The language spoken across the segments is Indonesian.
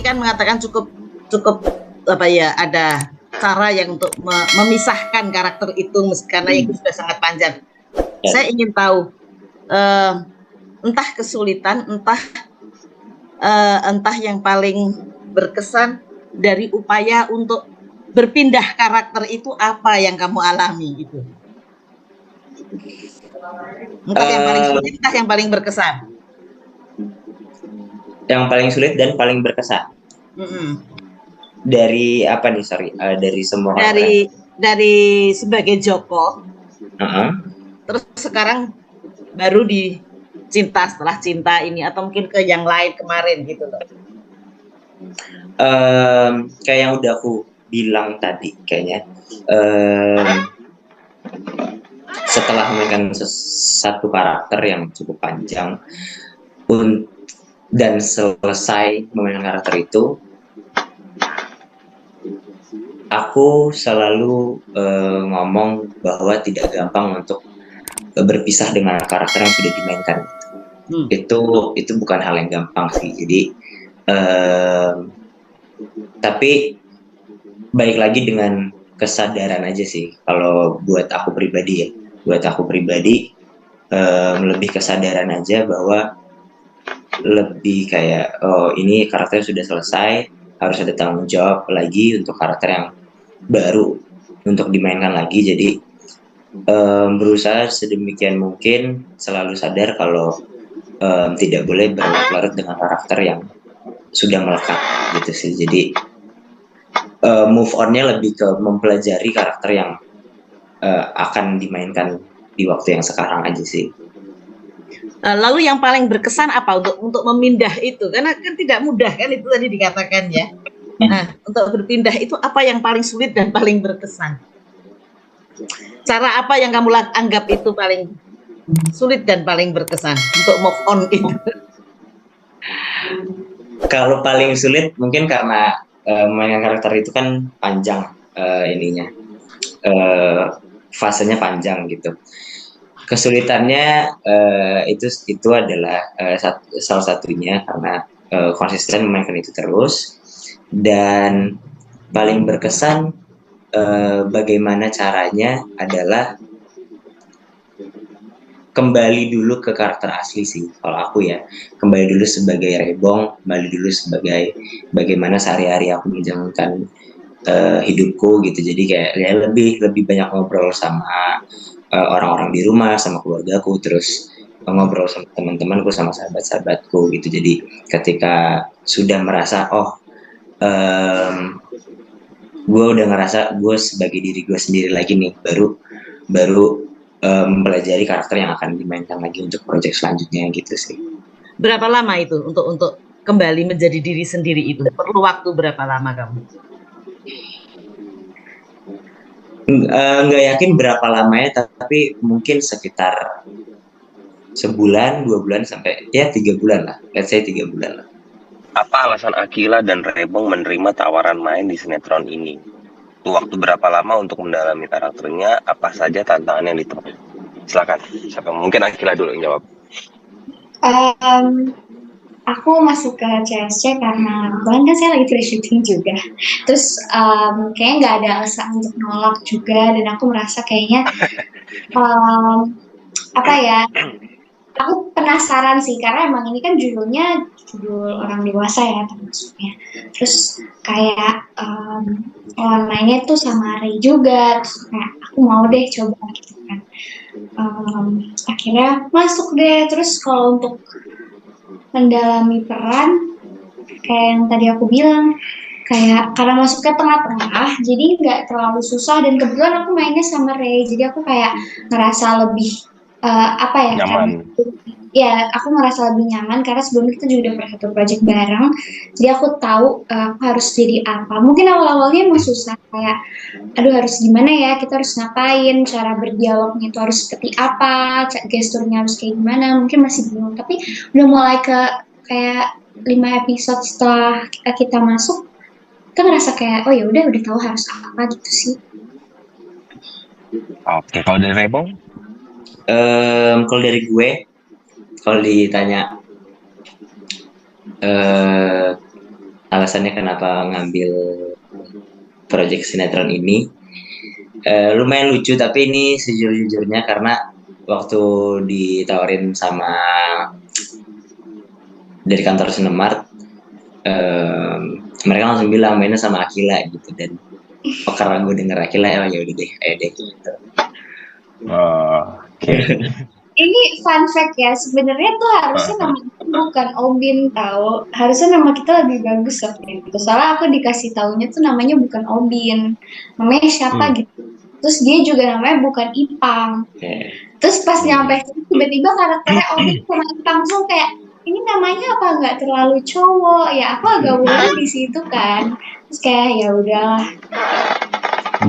tadi kan mengatakan cukup cukup apa ya, ada cara yang untuk memisahkan karakter itu karena itu sudah sangat panjang. Saya ingin tahu entah kesulitan, entah yang paling berkesan dari upaya untuk berpindah karakter itu apa yang kamu alami gitu. Entah yang paling sulit, entah yang paling berkesan. Yang paling sulit dan paling berkesan. Dari apa nih, sorry? Dari semua dari sebagai Joko. Terus sekarang baru di cinta, setelah cinta ini, atau mungkin ke yang lain kemarin gitu loh. Kayak yang udah aku bilang tadi kayaknya, setelah memainkan satu karakter yang cukup panjang dan selesai memainkan karakter itu, aku selalu ngomong bahwa tidak gampang untuk berpisah dengan karakter yang sudah dimainkan. Itu bukan hal yang gampang sih. Jadi tapi balik lagi dengan kesadaran aja sih. Kalau buat aku pribadi lebih kesadaran aja bahwa lebih kayak, oh ini karakter sudah selesai, harus ada tanggung jawab lagi untuk karakter yang baru untuk dimainkan lagi. Jadi berusaha sedemikian mungkin selalu sadar kalau tidak boleh berlarut-larut dengan karakter yang sudah melekat gitu sih. Jadi move on-nya lebih ke mempelajari karakter yang akan dimainkan di waktu yang sekarang aja sih. Lalu yang paling berkesan apa untuk memindah itu? Karena kan tidak mudah kan, itu tadi dikatakan ya. Nah, untuk berpindah itu apa yang paling sulit dan paling berkesan? Cara apa yang kamu anggap itu paling sulit dan paling berkesan untuk move on itu? Kalau paling sulit mungkin karena mainan karakter itu kan panjang, fasenya panjang gitu. Kesulitannya itu adalah salah satunya karena konsisten memainkan itu terus, dan paling berkesan bagaimana caranya adalah kembali dulu ke karakter asli sih kalau aku ya. Kembali dulu sebagai Rebong, kembali dulu sebagai bagaimana sehari-hari aku menjalankan hidupku gitu. Jadi kayak ya lebih banyak ngobrol sama orang-orang di rumah, sama keluargaku, terus ngobrol sama teman-temanku, sama sahabat-sahabatku gitu. Jadi ketika sudah merasa gue udah ngerasa gue sebagai diri gue sendiri lagi nih, baru mempelajari karakter yang akan dimainkan lagi untuk proyek selanjutnya gitu sih. Berapa lama itu untuk kembali menjadi diri sendiri itu? Perlu waktu berapa lama kamu? Nggak yakin berapa lamanya, tapi mungkin sekitar sebulan, 2 bulan, sampai ya 3 bulan lah. Let's say 3 bulan lah. Apa alasan Akila dan Rebong menerima tawaran main di sinetron ini? Waktu berapa lama untuk mendalami karakternya? Apa saja tantangan yang ditempuh? Silakan. Siapa? Mungkin Akila dulu yang jawab. Aku masuk ke CSC karena kebetulan kan saya lagi free shooting juga. Terus kayaknya nggak ada alasan untuk nolak juga, dan aku merasa kayaknya apa ya? Aku penasaran sih, karena emang ini kan judul orang dewasa ya termasuknya. Terus kayak online-nya tuh sama Ray juga, terus kayak aku mau deh coba gitu kan. Akhirnya masuk deh. Terus kalau untuk mendalami peran, kayak yang tadi aku bilang, kayak karena masuknya tengah-tengah, jadi nggak terlalu susah, dan kebetulan aku mainnya sama Ray, jadi aku kayak ngerasa lebih nyaman. Ya, aku ngerasa lebih nyaman karena sebelumnya kita juga udah pernah satu project bareng, jadi aku tahu aku harus jadi apa. Mungkin awal-awalnya emang susah, kayak aduh harus gimana ya, kita harus ngapain, cara berdialognya itu harus seperti apa, gesturnya harus kayak gimana, mungkin masih bingung. Tapi udah mulai kayak 5 episode setelah kita masuk, kita ngerasa kayak oh ya udah tahu harus apa gitu sih. Oke, kalau dari Rebong? Kalau dari gue, kalau ditanya alasannya kenapa ngambil project sinetron ini. Lumayan lucu, tapi ini sejujurnya karena waktu ditawarin sama dari kantor Sinemart, mereka langsung bilang mainnya sama Akila gitu, dan karena gue denger Akila, oh ya udah deh, ayo deh gitu. Oke. Ini fun fact ya, sebenarnya tuh harusnya nama itu bukan Obin tahu. Harusnya nama kita lebih bagus waktu itu. Soalnya aku dikasih taunya tuh namanya bukan Obin. Namanya siapa gitu. Terus dia juga namanya bukan Ipang. Terus pas nyampe situ, tiba-tiba karakternya Obin sama Ipang tuh kayak ini namanya apa nggak terlalu cowok ya, aku agak bodoh di situ kan. Terus kayak ya udahlah,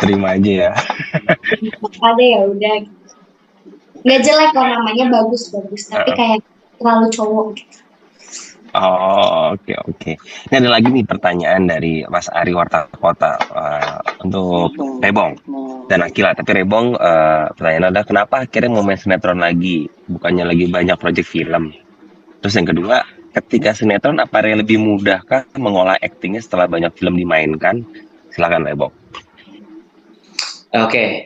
Terima aja ya. ada ya udah. Nggak jelek kok, namanya bagus-bagus, tapi kayak terlalu cowok gitu. Oh, oke. Ini ada lagi nih pertanyaan dari Mas Ari Warta Kota untuk Rebong dan Akila. Tapi Rebong, pertanyaan adalah kenapa akhirnya mau main sinetron lagi? Bukannya lagi banyak proyek film. Terus yang kedua, ketika sinetron apa yang lebih mudahkah mengolah aktingnya setelah banyak film dimainkan? Silakan Rebong. Oke,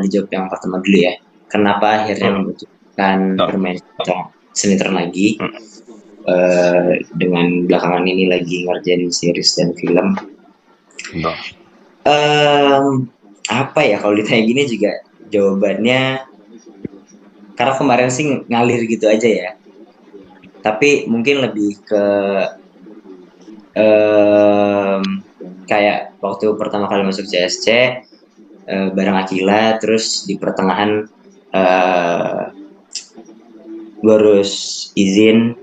dijawab yang pertama dulu ya. Kenapa akhirnya membutuhkan bermain sinetron lagi? Dengan belakangan ini lagi ngerjain series dan film. Apa ya, kalau ditanya gini juga jawabannya karena kemarin sih ngalir gitu aja ya. Tapi mungkin lebih ke kayak waktu pertama kali masuk CSC bareng Akila, terus di pertengahan gue harus izin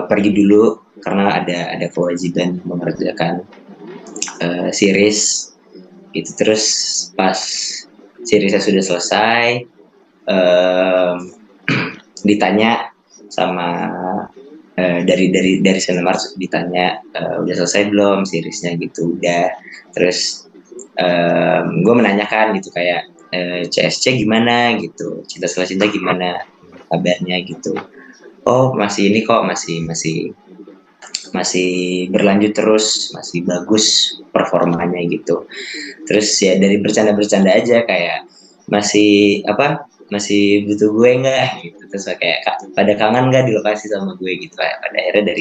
pergi dulu karena ada kewajiban mengerjakan series gitu. Terus pas seriesnya sudah selesai, ditanya sama dari Sinemart, ditanya udah selesai belum seriesnya gitu. Udah. Terus gue menanyakan gitu kayak CSC gimana gitu, Cinta Setelah Cinta gimana kabarnya gitu. Oh masih ini kok, masih berlanjut terus, masih bagus performanya gitu. Terus ya dari bercanda aja kayak masih butuh gue nggak gitu. Terus kayak pada kangen nggak di lokasi sama gue gitu. Pada akhirnya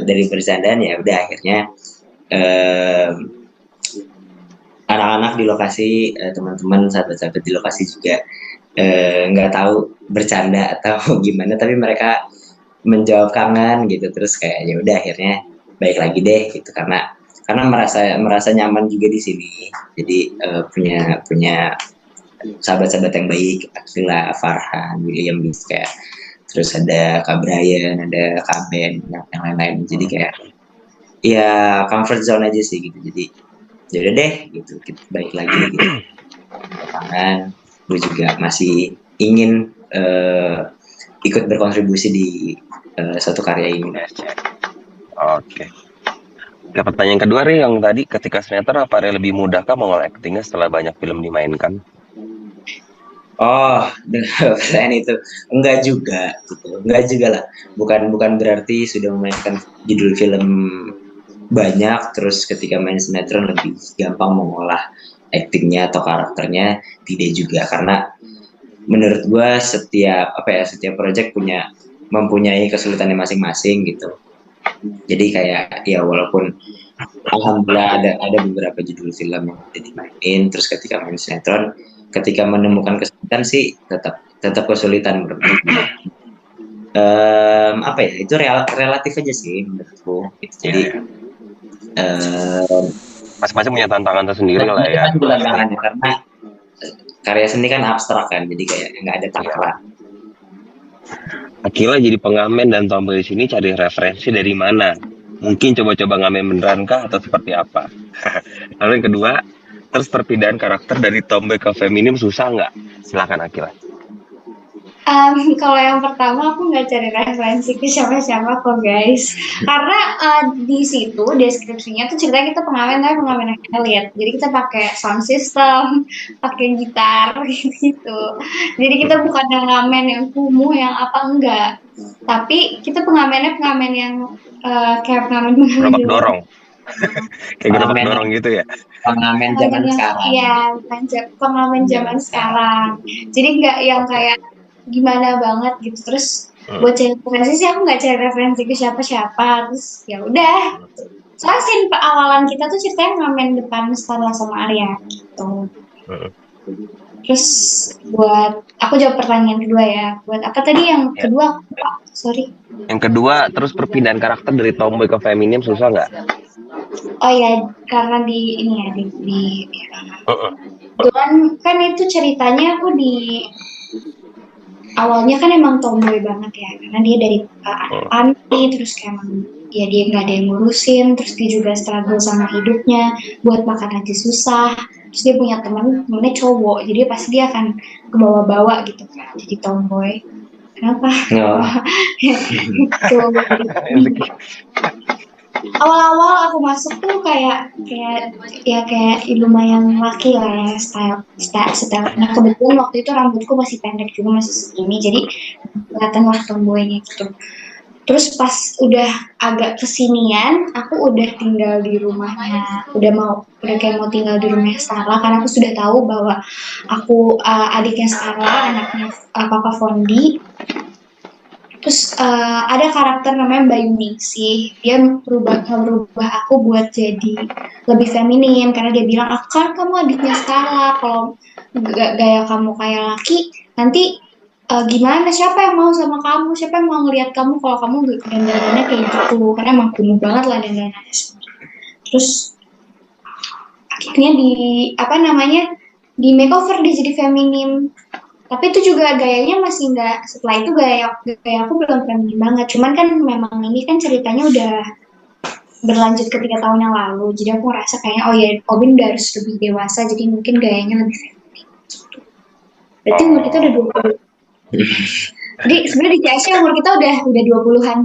dari bercandaan ya udah akhirnya anak-anak di lokasi, teman-teman sahabat-sahabat di lokasi juga nggak tahu bercanda atau gimana, tapi mereka menjawab kangen gitu. Terus kayak ya udah akhirnya baik lagi deh gitu, karena merasa nyaman juga di sini. Jadi punya sahabat-sahabat yang baik, Akila, Farhan, William gitu kayak. Terus ada Kak Brian, ada Kak Ben, yang lain-lain. Jadi kayak ya comfort zone aja sih gitu. Jadi ya udah deh gitu, kita baik lagi gitu. Tangan, gue juga masih ingin ikut berkontribusi di suatu karya ini. Oke. Pertanyaan kedua yang tadi, ketika sinetron apa yang lebih mudahkah mengolah aktingnya setelah banyak film dimainkan? Oh, pertanyaan itu enggak juga lah. Bukan berarti sudah memainkan judul film banyak terus ketika main sinetron lebih gampang mengolah aktingnya atau karakternya. Tidak juga, karena menurut gue setiap project mempunyai kesulitannya masing-masing gitu. Jadi kayak ya walaupun alhamdulillah ada beberapa judul film yang udah dimainin, terus ketika main sinetron, ketika menemukan kesulitan sih tetap kesulitan menurut gue. Itu relatif aja sih menurutku gitu. Jadi masing-masing punya tantangan tersendiri lah ya. Tantangannya karena karya seni kan abstrak kan, jadi kayak nggak ada takaran. Akila jadi pengamen dan tomboy di sini cari referensi dari mana? Mungkin coba-coba ngamen beneran kah atau seperti apa? Lalu yang kedua, terus perpindahan karakter dari tomboy ke feminim susah nggak? Silakan Akila. Kalau yang pertama aku nggak cari referensi ke siapa-siapa kok guys, karena di situ deskripsinya tuh ceritanya kita pengamen tapi pengamen yang elit, jadi kita pakai sound system, pakai gitar gitu. Jadi kita bukan yang ngamen yang kumuh yang apa enggak, tapi kita pengamen yang kayak pengamen Gerobak di luar. dorong, kayak gerobak Pengamen dorong gitu ya. pengamen zaman Pengamen yang sekarang. iya pengamen zaman sekarang. Jadi nggak yang Oke. kayak gimana banget gitu. Terus Hmm. buat cari referensi sih aku nggak cari referensi ke siapa-siapa. Terus ya udah. Soalnya scene awalan kita tuh ceritanya ngamen depan Starla sama Arya gitu. Hmm. Terus buat aku jawab pertanyaan kedua ya. Buat apa tadi yang Ya. kedua? Sorry. Yang kedua, terus perpindahan karakter dari tomboy ke feminim susah nggak? Oh ya, karena di ini ya di Heeh. kan itu ceritanya aku di awalnya kan emang tomboy banget ya, karena dia dari anak Hmm. panti, terus kayak emang ya dia nggak ada yang ngurusin, terus dia juga struggle sama hidupnya, buat makan aja susah, terus dia punya temennya cowok, jadi pasti dia akan kebawa-bawa gitu kan, jadi tomboy. Kenapa? Oh, Gitu. Awal-awal aku masuk tuh kayak lumayan laki lah ya style. Nah kebetulan waktu itu rambutku masih pendek juga masih segini, jadi kelihatan lah tomboynya gitu. Terus pas udah agak kesinian, aku udah tinggal di rumahnya, udah kayak mau tinggal di rumahnya Starla karena aku sudah tahu bahwa aku adiknya Starla, anaknya Papa Fondi. Terus ada karakter namanya Bayu Ningsih, dia merubah aku buat jadi lebih feminim karena dia bilang, kan kamu adiknya Skala, kalau gaya kamu kayak laki, nanti gimana, siapa yang mau sama kamu, siapa yang mau ngelihat kamu kalau kamu dandanannya kayak gitu, karena emang kumuh banget lah dandanannya. Terus akhirnya di makeover dia jadi feminim, tapi itu juga gayanya masih nggak, setelah itu gaya aku belum feminim banget, cuman kan memang ini kan ceritanya udah berlanjut ke 3 tahun yang lalu, jadi aku ngerasa kayaknya oh ya Obin udah harus lebih dewasa, jadi mungkin gayanya lebih feminim gitu. Berarti umur kita udah 20. Jadi sebenarnya di CSC umur kita udah 20-an.